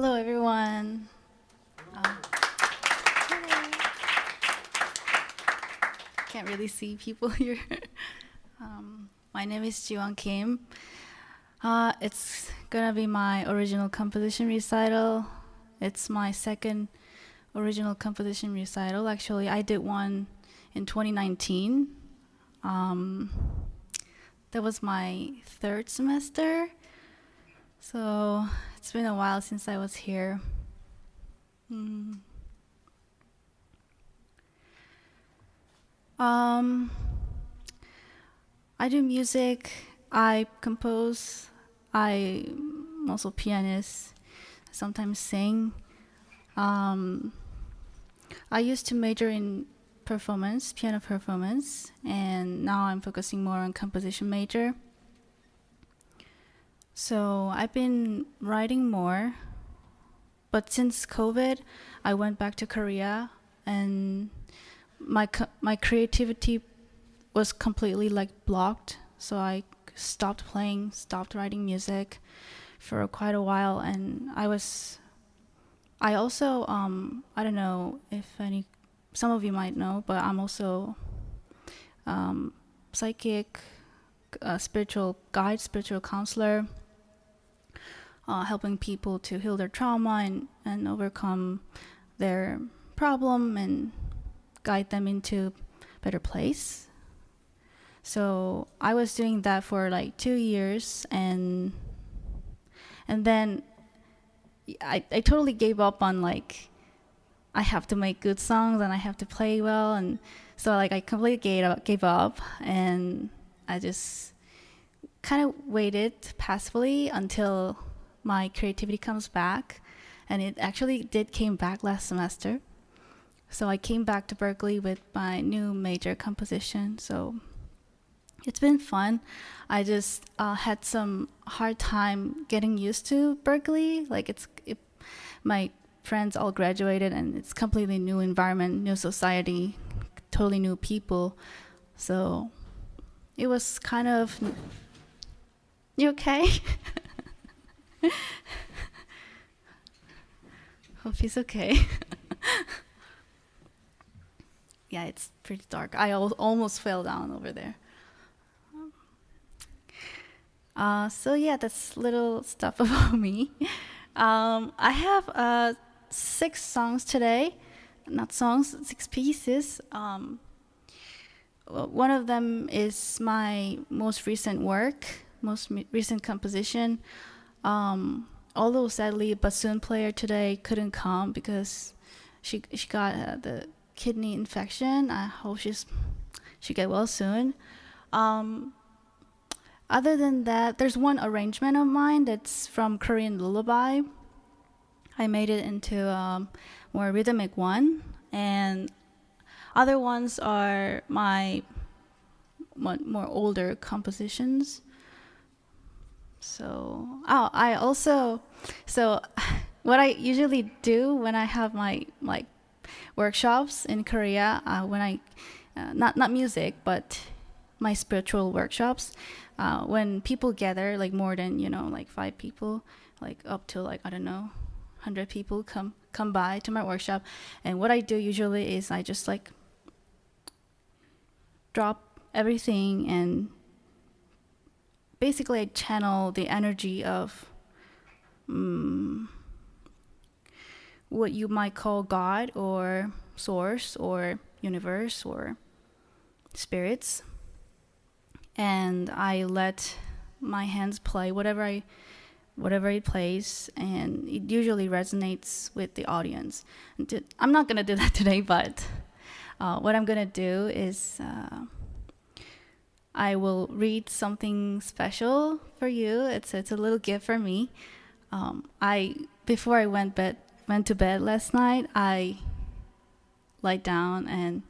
Hello, everyone. Can't really see people here. My name is Jeewon Kim. It's gonna be my original composition recital. It's my second original composition recital. Actually, I did one in 2019. That was my third semester. So it's been a while since I was here. I do music, I compose, I'm also pianist, I sometimes sing. I used to major in performance, piano performance, and now I'm focusing more on composition major. So I've been writing more, but since COVID, I went back to Korea, and my creativity was completely like blocked. So I stopped playing, stopped writing music for quite a while, and I also I don't know if some of you might know, but I'm also psychic, spiritual guide, spiritual counselor. Helping people to heal their trauma and overcome their problem and guide them into a better place. So I was doing that for like 2 years, and then I totally gave up on like I have to make good songs and I have to play well, and so like I completely gave up, and I just kind of waited passively until my creativity comes back, and it actually did came back last semester. So I came back to Berklee with my new major composition. So it's been fun. I just had some hard time getting used to Berklee. Like my friends all graduated, and it's completely new environment, new society, totally new people. So it was kind of. You okay? Hope he's okay. Yeah, it's pretty dark. I almost fell down over there. So yeah, that's little stuff about me. I have 6 songs today. Not songs, 6 pieces. One of them is my most recent work, recent composition. Although sadly, bassoon player today couldn't come because she got the kidney infection. I hope she get well soon. Other than that, there's one arrangement of mine that's from Korean lullaby. I made it into a more rhythmic one, and other ones are my more older compositions. So what I usually do when I have my like workshops in Korea, when I not music but my spiritual workshops, when people gather, like more than like 5 people, like up to like I don't know 100 people come by to my workshop, and what I do usually is I just like drop everything, and basically I channel the energy of what you might call God or source or universe or spirits, and I let my hands play whatever it plays, and it usually resonates with the audience. I'm not gonna do that today, but what I'm gonna do is I will read something special for you. It's a little gift for me. Before I went to bed last night, I lied down, and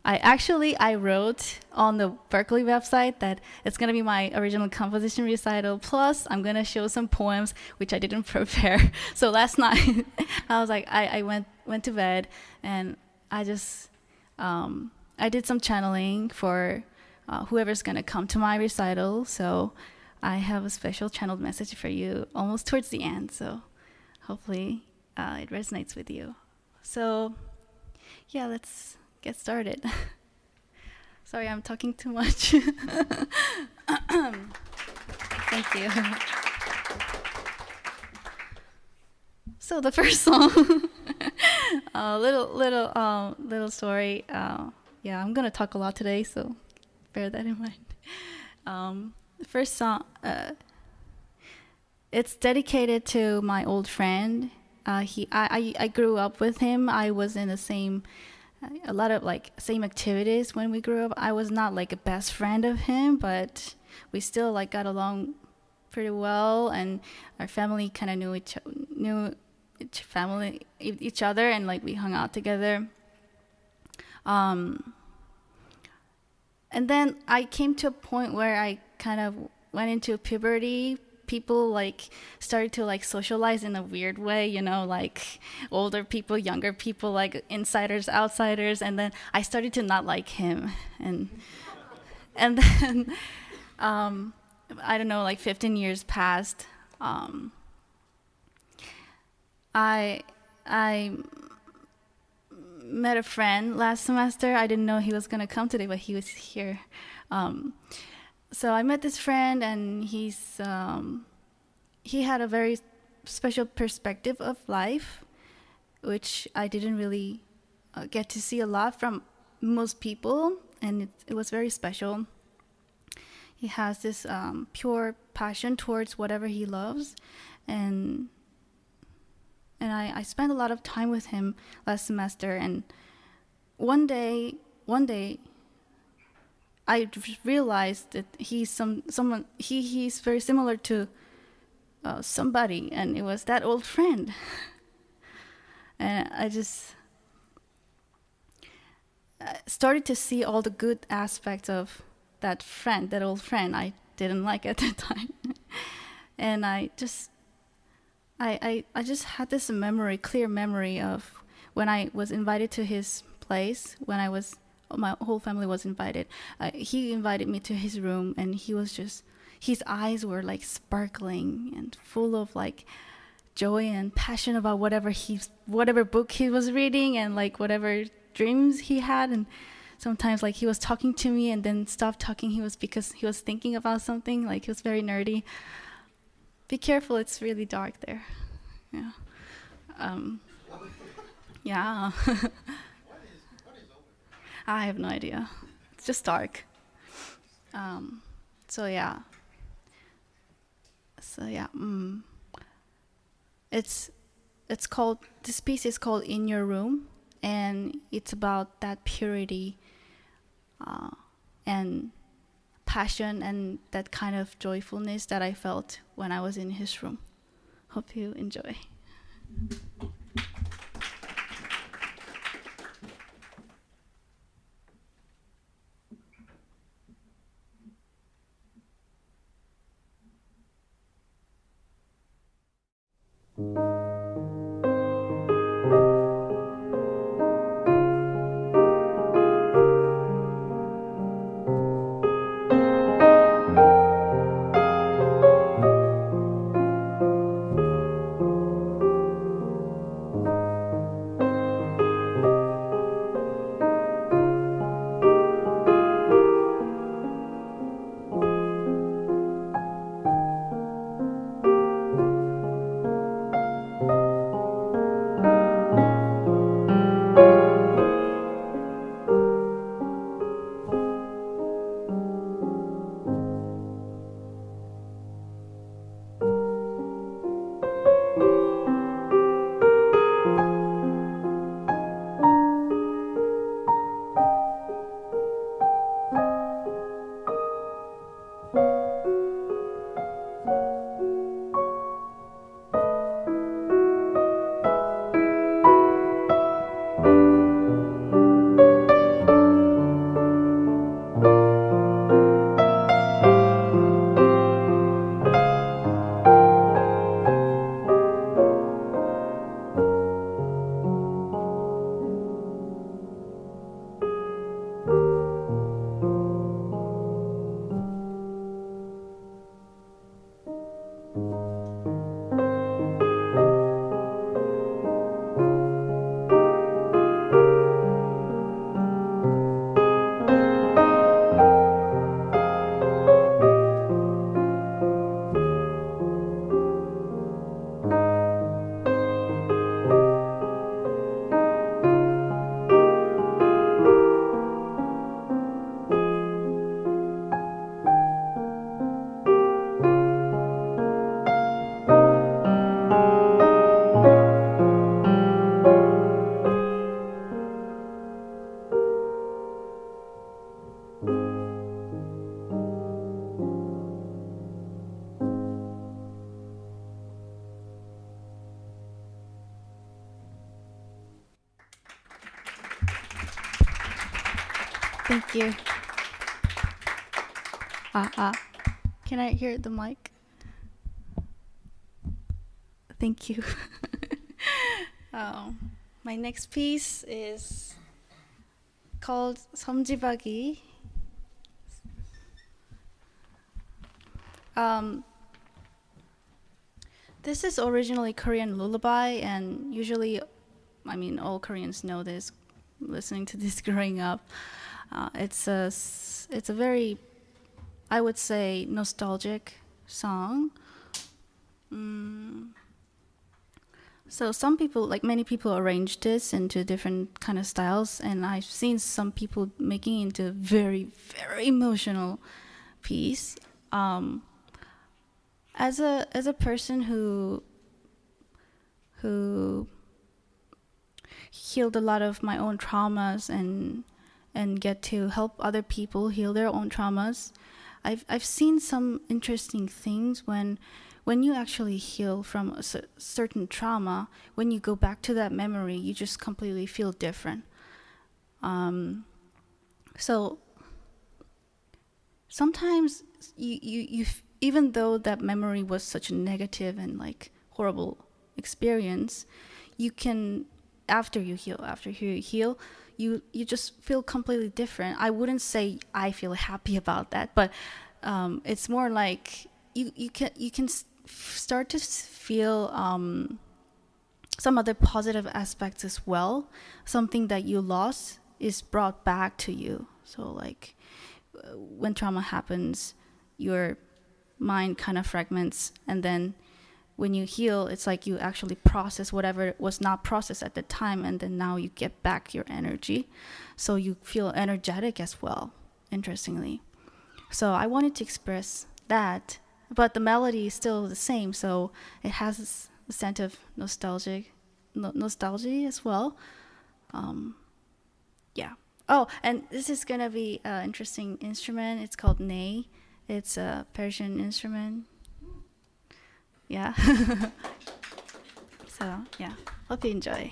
I wrote on the Berklee website that it's gonna be my original composition recital. Plus, I'm gonna show some poems which I didn't prepare. So last night, I was like, I went to bed, and I just I did some channeling for whoever's gonna come to my recital. So I have a special channeled message for you almost towards the end. So hopefully it resonates with you. So yeah, let's get started. Sorry, I'm talking too much. Thank you. So the first song, little story. Yeah, I'm gonna talk a lot today, so bear that in mind. The first song, it's dedicated to my old friend. I grew up with him. I was in the same, a lot of like same activities when we grew up. I was not like a best friend of him, but we still like got along pretty well, and our family kind of knew each other, and like we hung out together. And then I came to a point where I kind of went into puberty. People like started to like socialize in a weird way, you know, like older people, younger people, like insiders, outsiders, and then I started to not like him, and then I don't know, like 15 years passed. I met a friend last semester. I didn't know he was gonna come today, but he was here. So I met this friend, and he had a very special perspective of life, which I didn't really get to see a lot from most people, and it was very special. He has this pure passion towards whatever he loves, and I spent a lot of time with him last semester, and one day I realized that he's very similar to somebody, and it was that old friend. And I just started to see all the good aspects of that old friend I didn't like at the time. And I just had this clear memory of when I was invited to his place, my whole family was invited. He invited me to his room, and his eyes were like sparkling and full of like joy and passion about whatever book he was reading, and like whatever dreams he had. And sometimes like he was talking to me and then stopped talking. Because he was thinking about something. Like he was very nerdy. Be careful, it's really dark there. Yeah. Yeah. I have no idea. It's just dark. So yeah. This piece is called In Your Room, and it's about that purity and passion and that kind of joyfulness that I felt when I was in his room. Hope you enjoy. Thank you. Can I hear the mic? Thank you. My next piece is called 섬지박이. This is originally Korean lullaby, and usually, I mean, all Koreans know this, listening to this growing up. It's a very, I would say, nostalgic song. So some people, like many people, arrange this into different kind of styles, and I've seen some people making it into a very, very emotional piece. As a person who healed a lot of my own traumas and get to help other people heal their own traumas, I've seen some interesting things when you actually heal from a certain trauma. When you go back to that memory, you just completely feel different. So sometimes you even though that memory was such a negative and like horrible experience, you can, after you heal, you just feel completely different. I wouldn't say I feel happy about that, but it's more like you can start to feel some other positive aspects as well. Something that you lost is brought back to you. So like when trauma happens, your mind kind of fragments, and then when you heal, it's like you actually process whatever was not processed at the time, and then now you get back your energy, so you feel energetic as well, interestingly. So I wanted to express that, but the melody is still the same, so it has a sense of nostalgia as well. Yeah. Oh, and this is gonna be an interesting instrument. It's called ney. It's a Persian instrument. Yeah. So yeah, hope you enjoy.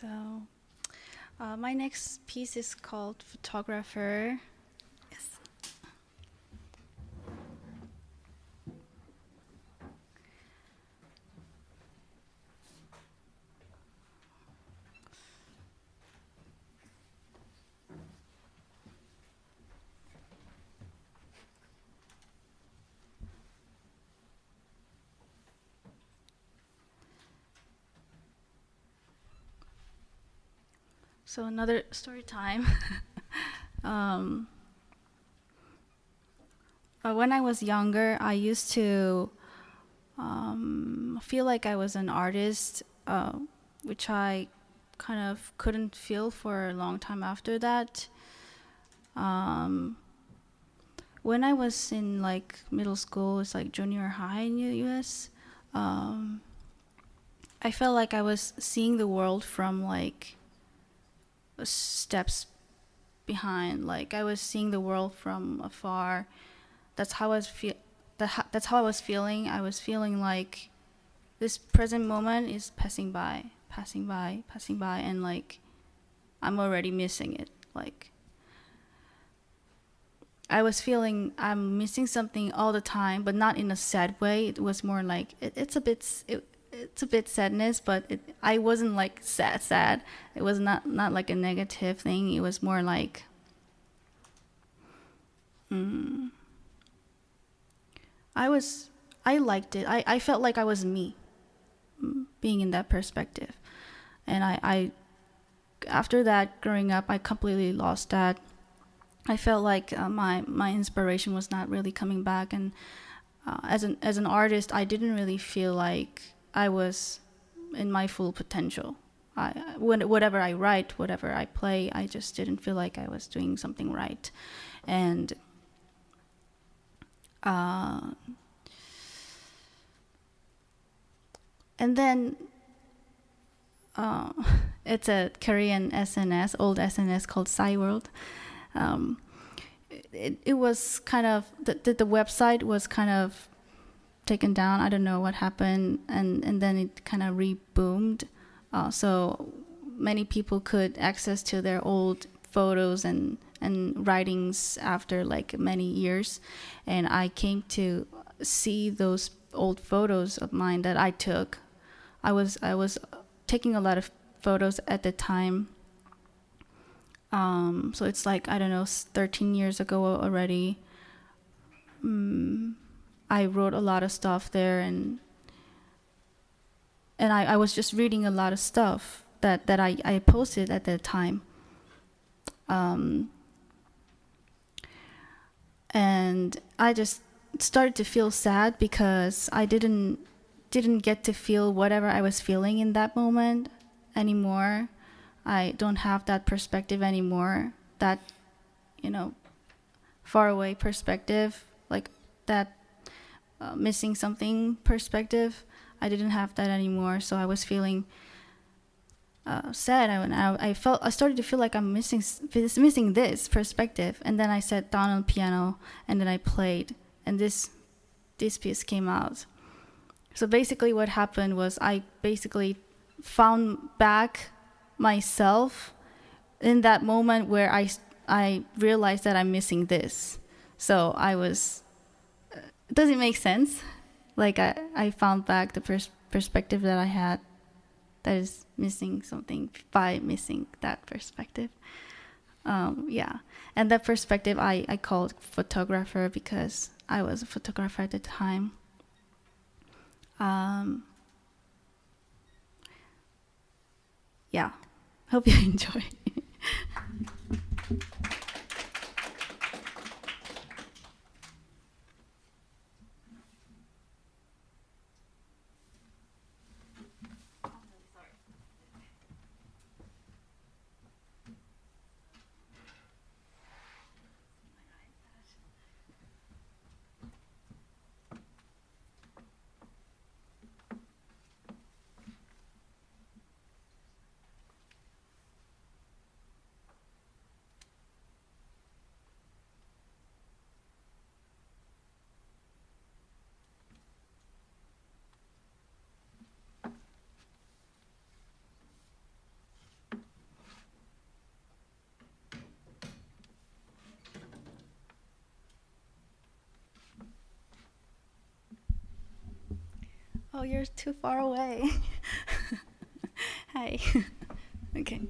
So my next piece is called Photographer. Yes. So another story time. um, when I was younger, I used to feel like I was an artist, which I kind of couldn't feel for a long time after that. When I was in like middle school, it's like junior high in the US, I felt like I was seeing the world from like steps behind. Like I was seeing the world from afar. That's how I was that's how I was feeling. I was feeling like this present moment is passing by, passing by, passing by, and like I'm already missing it. Like I was feeling I'm missing something all the time, but not in a sad way. It was more like it's a bit it's a bit sadness, but I wasn't like sad. It was not like a negative thing. It was more like I liked it. I felt like I was me, being in that perspective. And I after that, growing up, I completely lost that. I felt like my inspiration was not really coming back, and as an artist, I didn't really feel like I was in my full potential. Whatever I write, whatever I play, I just didn't feel like I was doing something right, and then it's a Korean SNS, old SNS called Psy World. It was kind of the website was kind of taken down. I don't know what happened, and then it kind of reboomed. So many people could access to their old photos and writings after like many years, and I came to see those old photos of mine that I took. I was taking a lot of photos at the time. So it's like, I don't know, 13 years ago already. I wrote a lot of stuff there, and I was just reading a lot of stuff that I posted at that time. And I just started to feel sad because I didn't get to feel whatever I was feeling in that moment anymore. I don't have that perspective anymore, that, far away perspective, like that missing something perspective. I didn't have that anymore, so I was feeling sad. I started to feel like I'm missing this perspective, and then I sat down on the piano and then I played, and this piece came out. So basically what happened was I basically found back myself in that moment where I realized that I'm missing this. So I was, does it make sense? Like I found back the perspective that I had that is missing something by missing that perspective. Yeah. And that perspective I called photographer because I was a photographer at the time. Yeah. Hope you enjoy. Oh, you're too far away. Hi. Okay.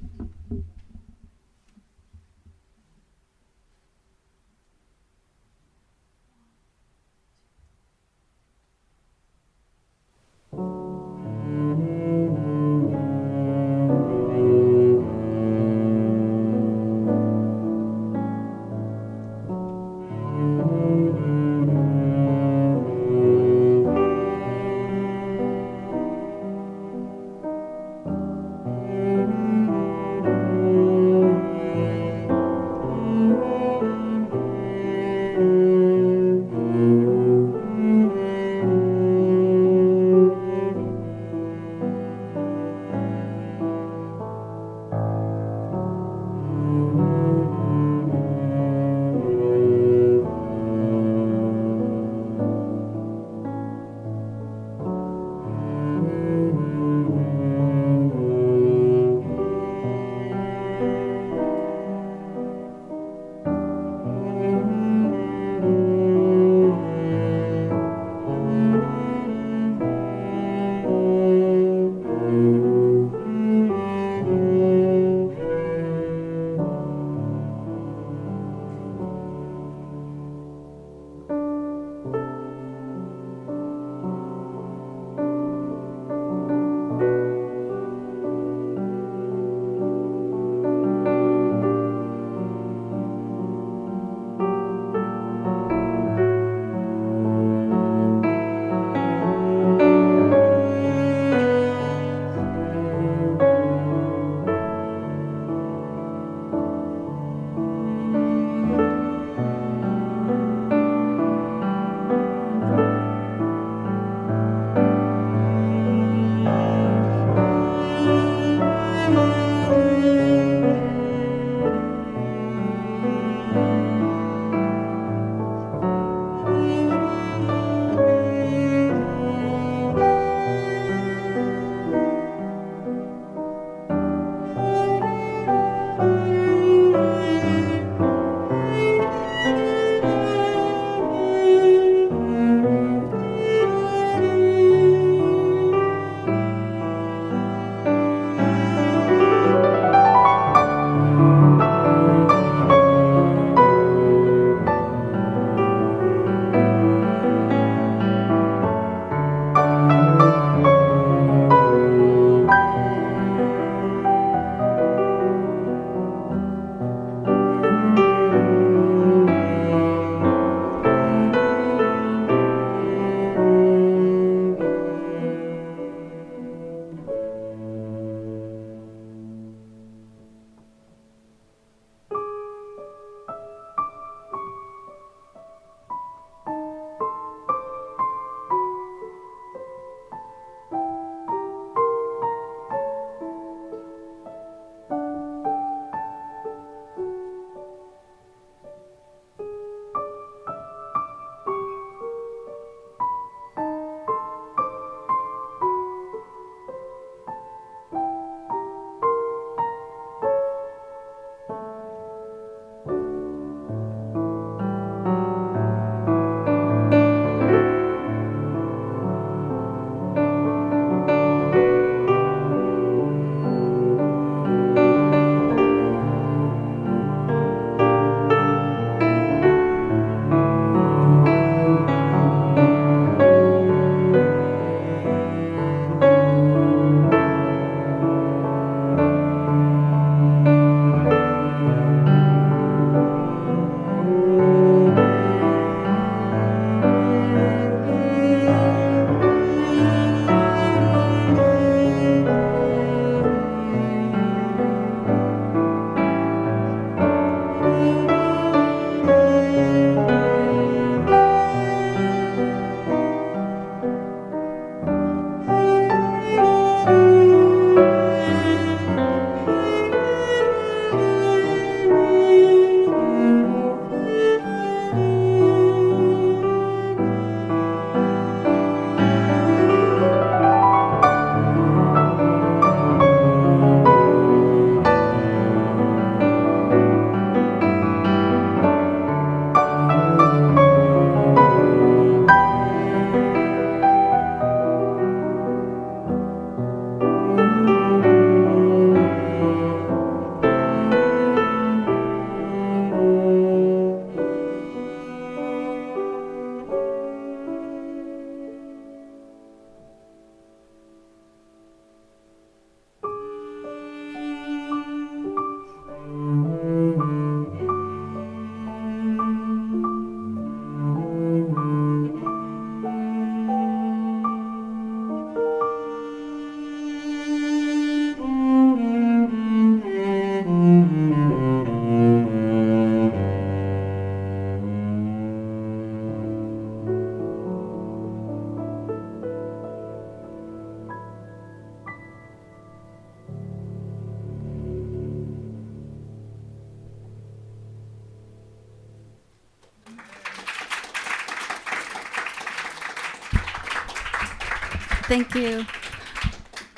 Thank you.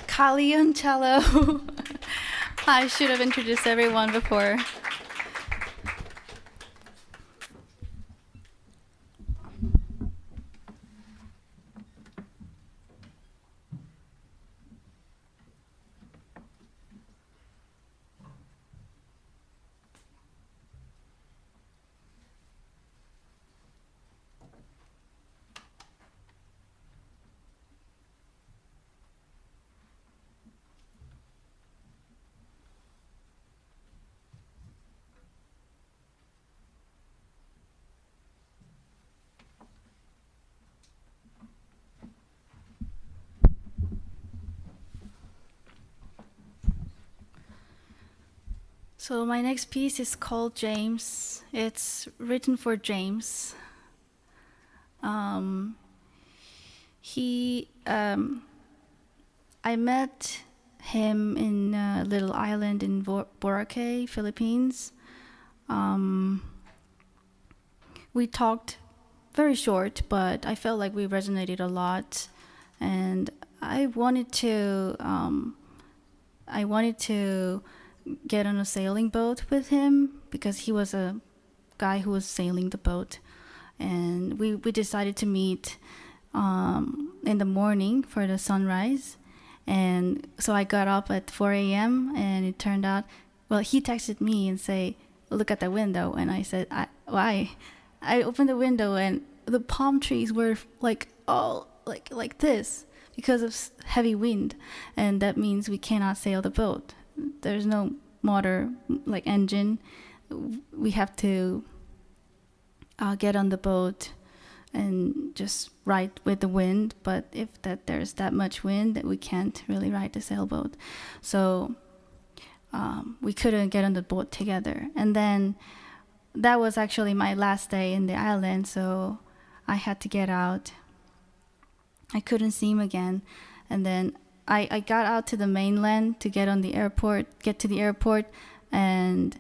Kylie on cello. I should have introduced everyone before. So my next piece is called James. It's written for James. He, I met him in a little island in Boracay, Philippines. We talked very short, but I felt like we resonated a lot, and I wanted to get on a sailing boat with him because he was a guy who was sailing the boat, and we decided to meet in the morning for the sunrise. And so I got up at 4 a.m. and it turned out, well, he texted me and say, look at the window. And I said, why? I opened the window and the palm trees were like all like this because of heavy wind. And that means we cannot sail the boat. There's no motor, like engine. We have to get on the boat and just ride with the wind. But if there's that much wind, that we can't really ride the sailboat. So we couldn't get on the boat together. And then that was actually my last day in the island, so I had to get out. I couldn't see him again. And then I got out to the mainland to get to the airport, and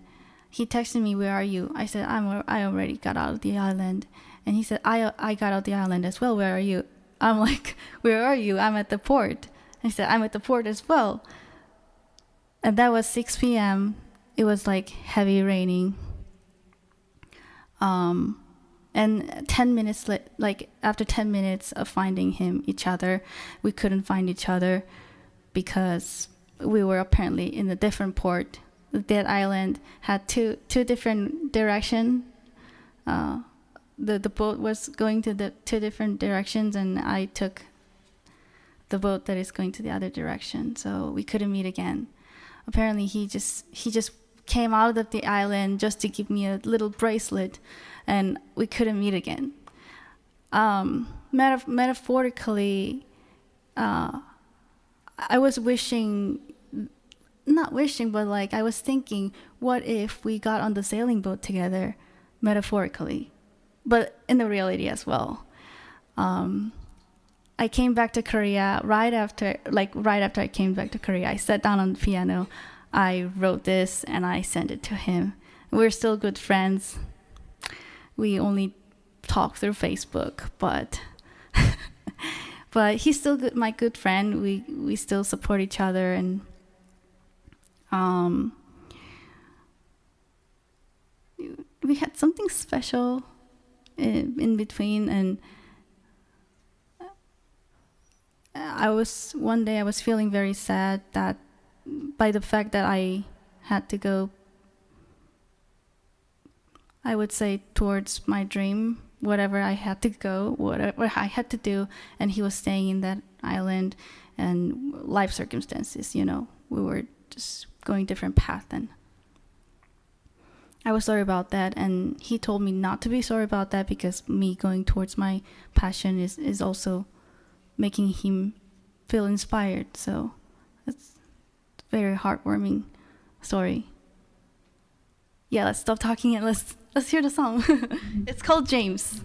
he texted me, where are you? I said, I already got out of the island. And he said, I got out the island as well. Where are you? I'm like, where are you? I'm at the port. And he said, I'm at the port as well. And that was 6 p.m. It was like heavy raining. And 10 minutes, after 10 minutes of finding each other, we couldn't find each other because we were apparently in a different port. That island had two different directions. The boat was going to the two different directions, and I took the boat that is going to the other direction. So we couldn't meet again. Apparently, he just came out of the island just to give me a little bracelet, and we couldn't meet again. Metaphorically, I was not wishing, but like I was thinking, what if we got on the sailing boat together, metaphorically, but in the reality as well. I came back to Korea right after I came back to Korea. I sat down on the piano, I wrote this, and I sent it to him. We're still good friends. We only talk through Facebook, but he's still my good friend. We still support each other, and we had something special in between. And one day I was feeling very sad that by the fact that I had to go, I would say, towards my dream, whatever I had to go, whatever I had to do, and he was staying in that island, and life circumstances, we were just going different paths, and I was sorry about that, and he told me not to be sorry about that because me going towards my passion is also making him feel inspired. So it's a very heartwarming story. Yeah, let's stop talking and let's hear the song. It's called James.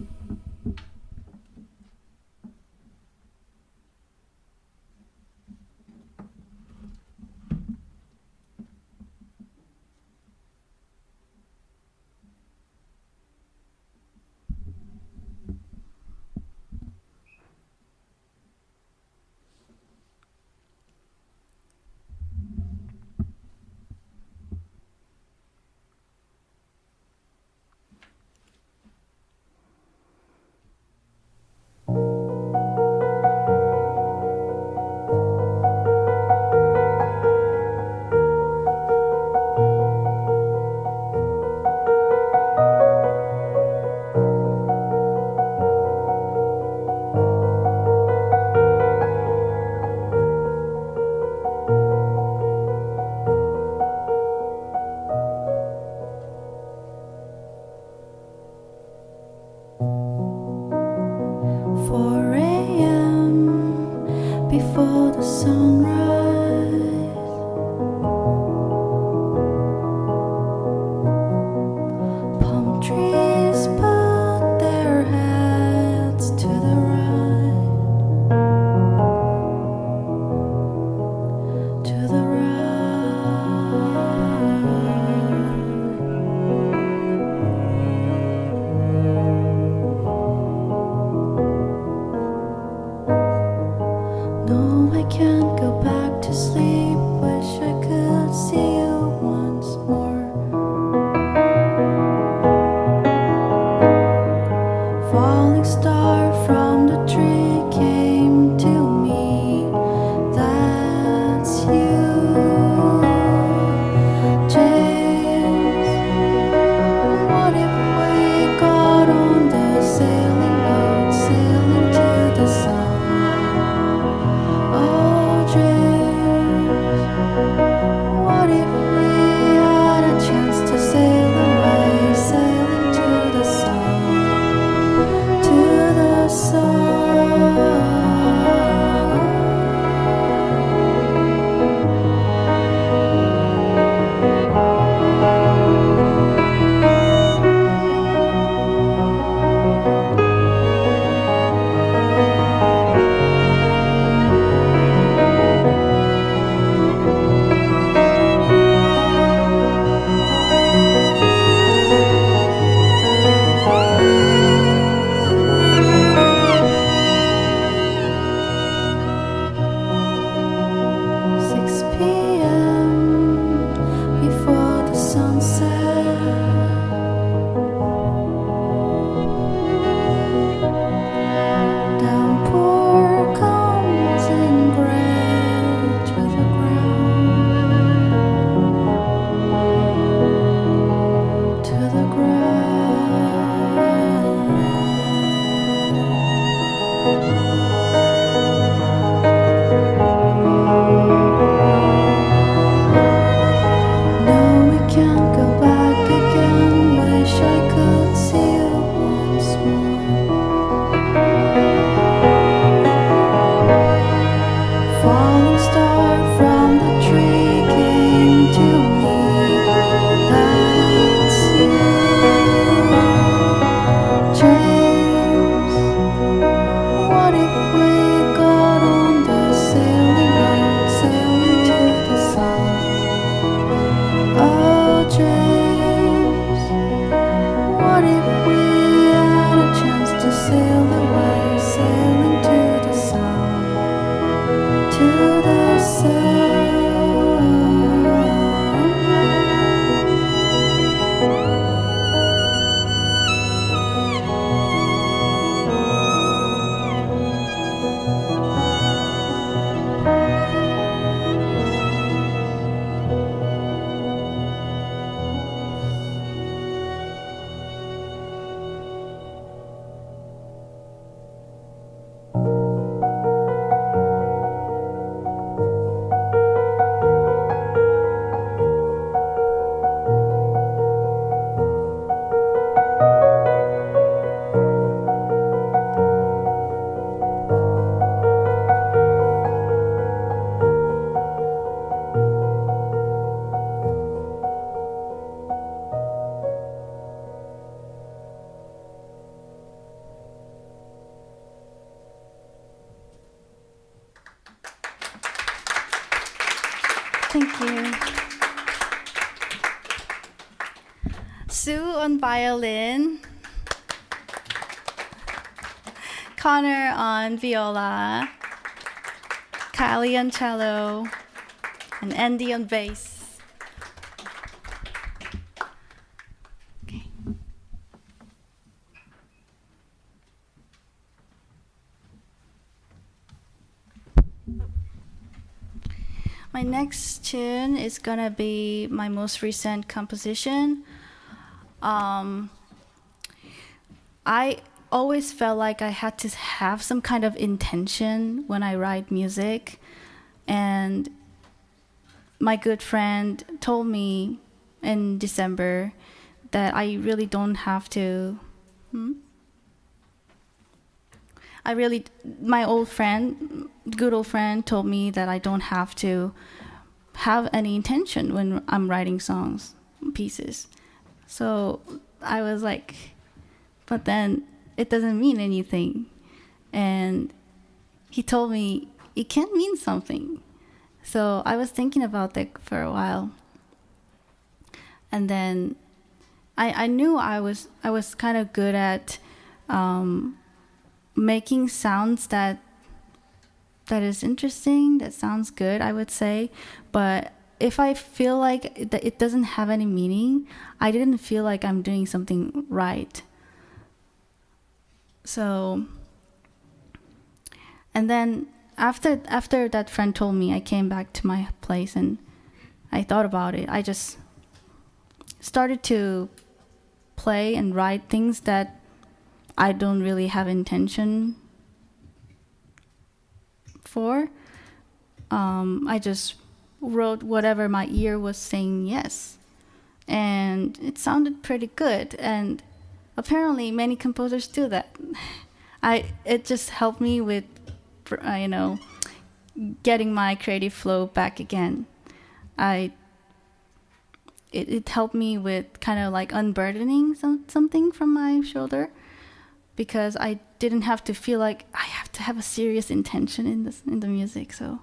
Thank you. Sue on violin. Connor on viola. Kylie on cello. And Andy on bass. Okay. My next tune is gonna be my most recent composition. I always felt like I had to have some kind of intention when I write music, and my good friend told me in December that I really don't have to. My good old friend told me that I don't have to have any intention when I'm writing songs, pieces. So I was like, but then it doesn't mean anything. And he told me it can mean something. So I was thinking about that for a while. And then I knew I was kind of good at making sounds that is interesting, that sounds good, I would say. But if I feel like it doesn't have any meaning, I didn't feel like I'm doing something right. So, and then after that friend told me, I came back to my place and I thought about it. I just started to play and write things that I don't really have intention for. I just wrote whatever my ear was saying yes. And it sounded pretty good. And apparently many composers do that. It just helped me with, getting my creative flow back again. It helped me with kind of like unburdening something from my shoulder, because I didn't have to feel like I have to have a serious intention in the music. So,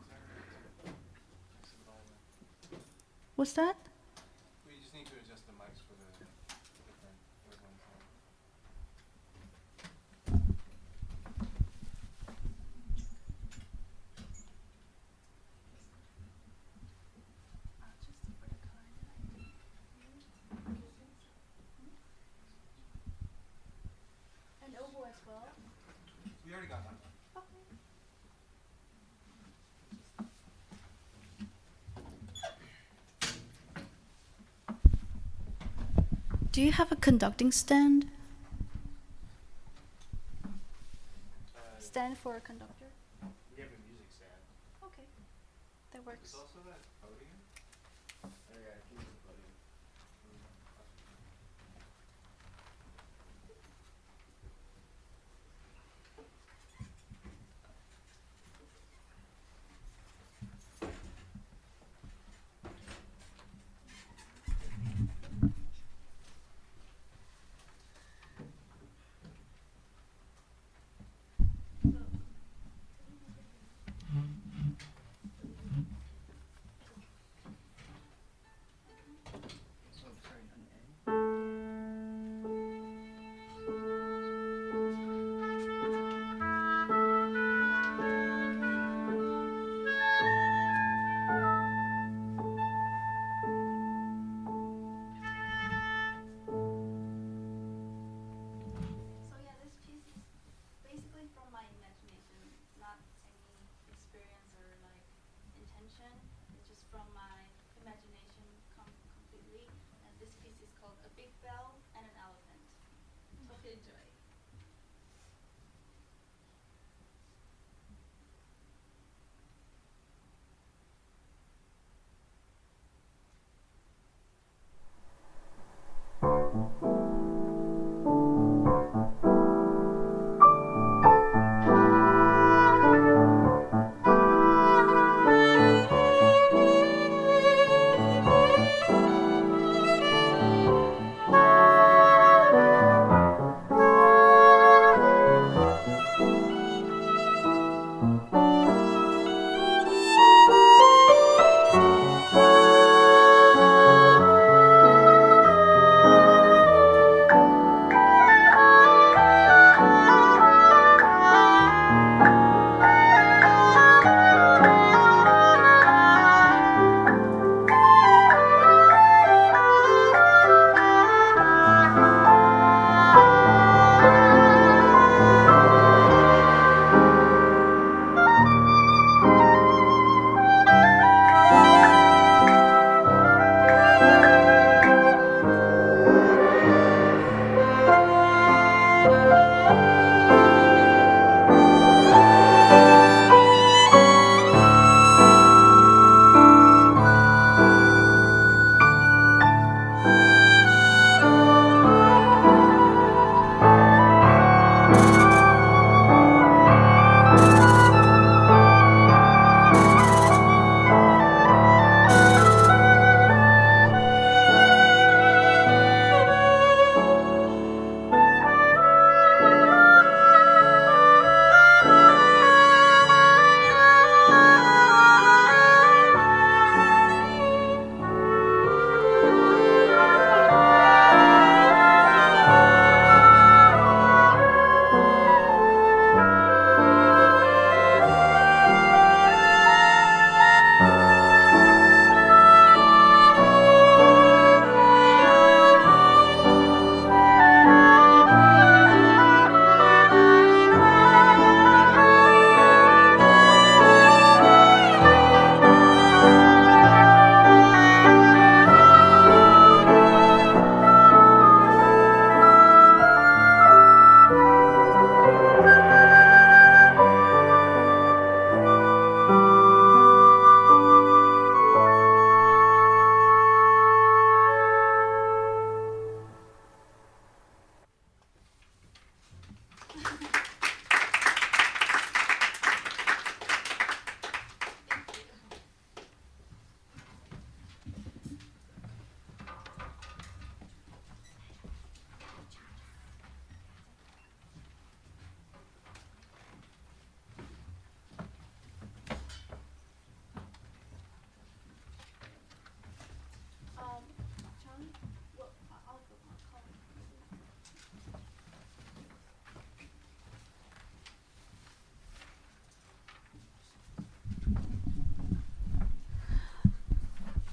what's that? We just need to adjust the mics for the different ones. And oboe as well. We already got that. Do you have a conducting stand? Stand for a conductor? We have a music stand. Okay, that works. There's also that podium. Oh yeah, I can use the podium.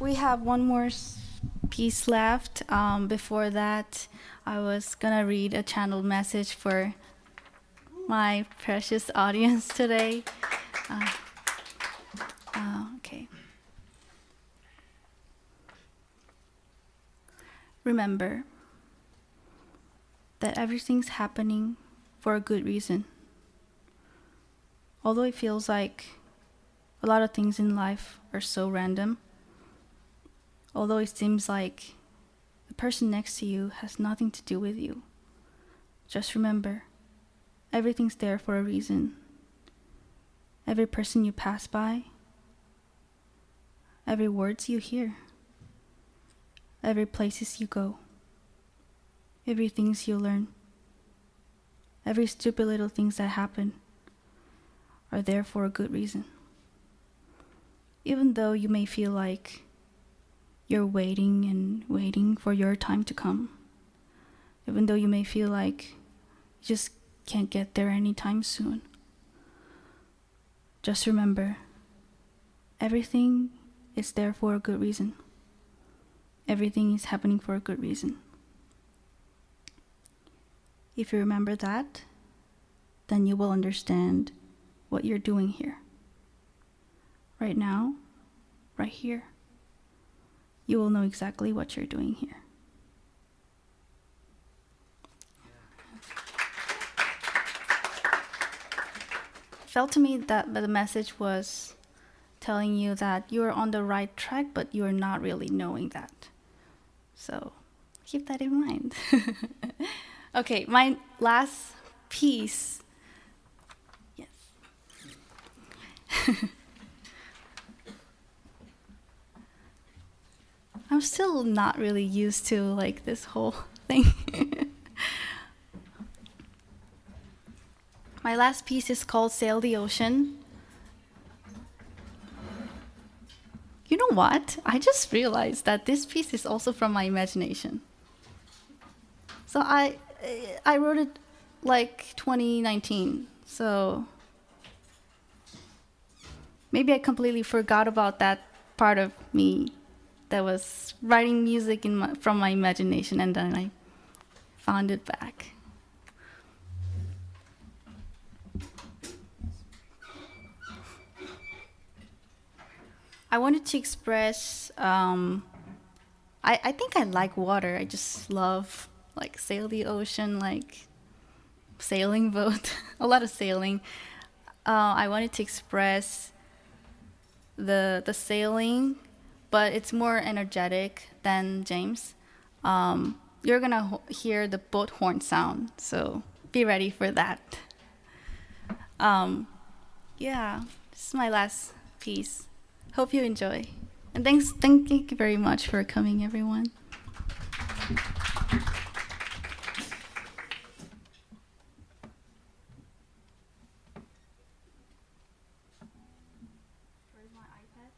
We have one more piece left. Before that, I was gonna read a channeled message for my precious audience today. Okay. Remember that everything's happening for a good reason. Although it feels like a lot of things in life are so random, although it seems like the person next to you has nothing to do with you, just remember, everything's there for a reason. Every person you pass by, every words you hear, every places you go, every things you learn, every stupid little things that happen are there for a good reason. Even though you may feel like you're waiting and waiting for your time to come, even though you may feel like you just can't get there anytime soon, just remember, everything is there for a good reason. Everything is happening for a good reason. If you remember that, then you will understand what you're doing here. Right now, right here, you will know exactly what you're doing here. It felt to me that the message was telling you that you're on the right track, but you're not really knowing that. So keep that in mind. Okay, my last piece. Yes. I'm still not really used to like this whole thing. My last piece is called Sail the Ocean. You know what? I just realized that this piece is also from my imagination. So I wrote it like 2019. So maybe I completely forgot about that part of me that was writing music from my imagination, and then I found it back. I wanted to express, I think I like water. I just love like sail the ocean, like sailing boat, a lot of sailing. I wanted to express the sailing, but it's more energetic than James. You're gonna hear the boat horn sound, so be ready for that. Yeah, this is my last piece. Hope you enjoy. And thank you very much for coming, everyone. Where's my iPad?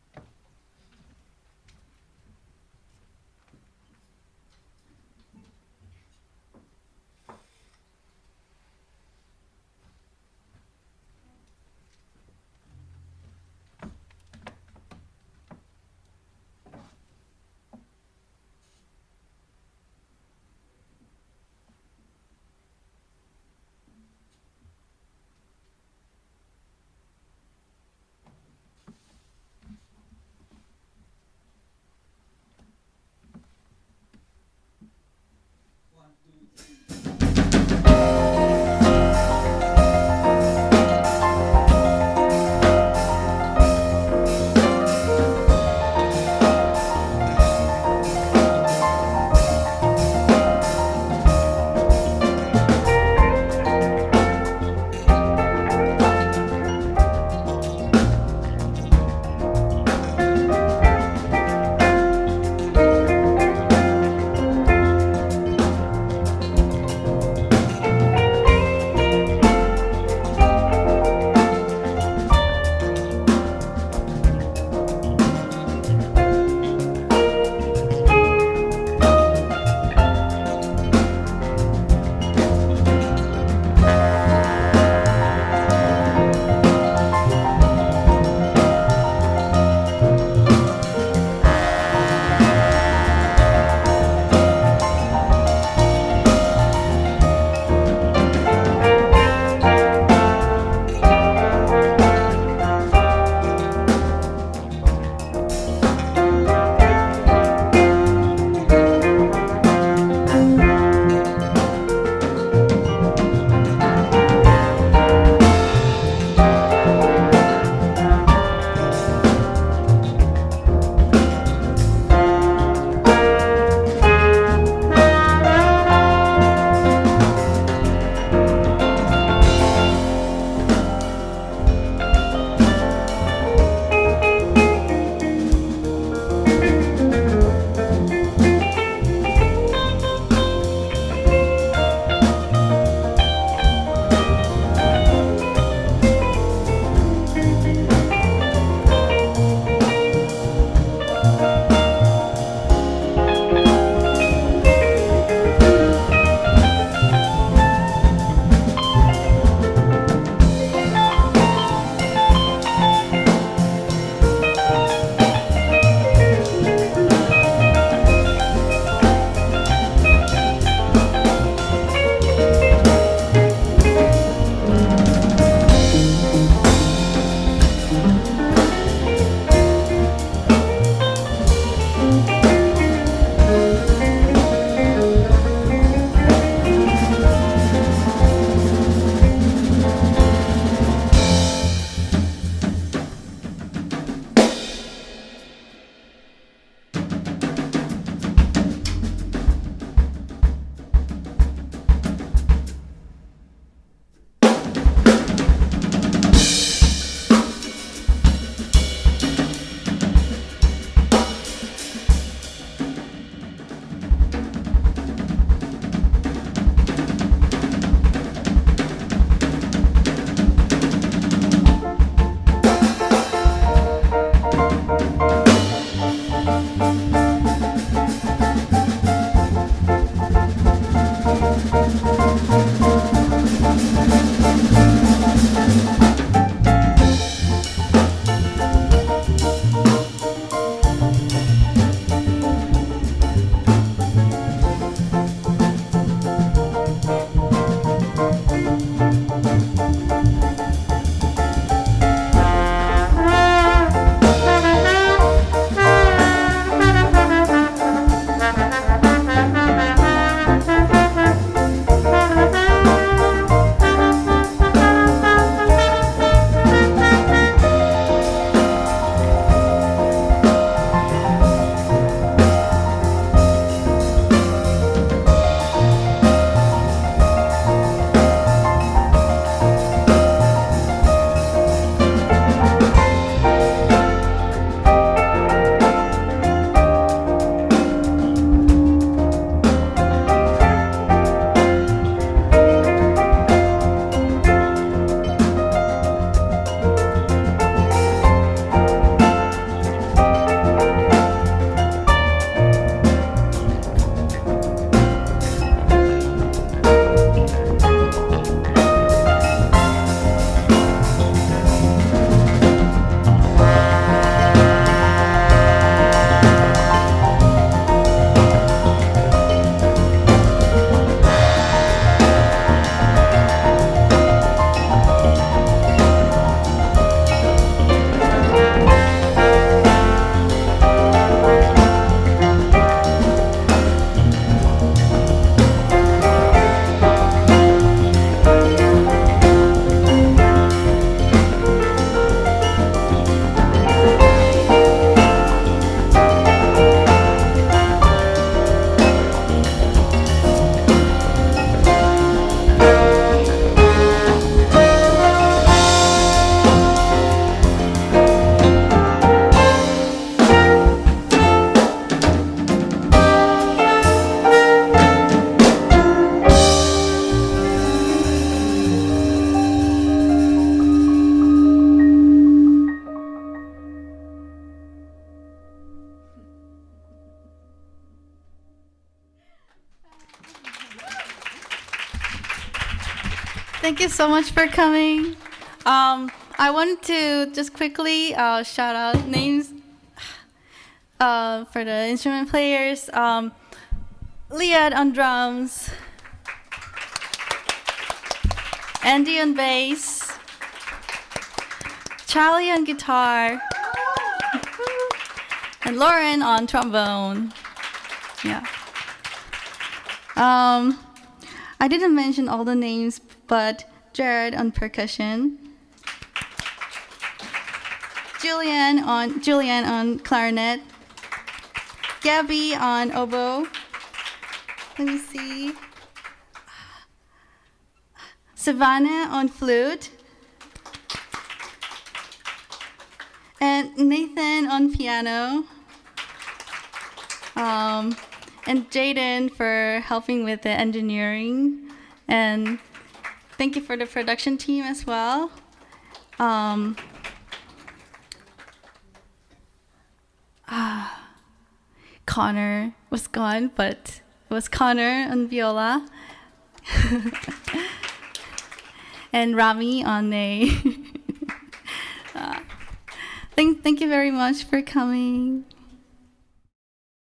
Thank you so much for coming. I wanted to just quickly shout out names for the instrument players. Liad on drums, Andy on bass, Charlie on guitar, and Lauren on trombone. Yeah. I didn't mention all the names, but Jared on percussion, Juliann on clarinet, Gabi on oboe. Let me see. Savannah on flute, and Nathan on piano, and Jaden for helping with the engineering, and thank you for the production team as well. Connor was gone, but it was Connor on viola. And Rami on a. Thank you very much for coming.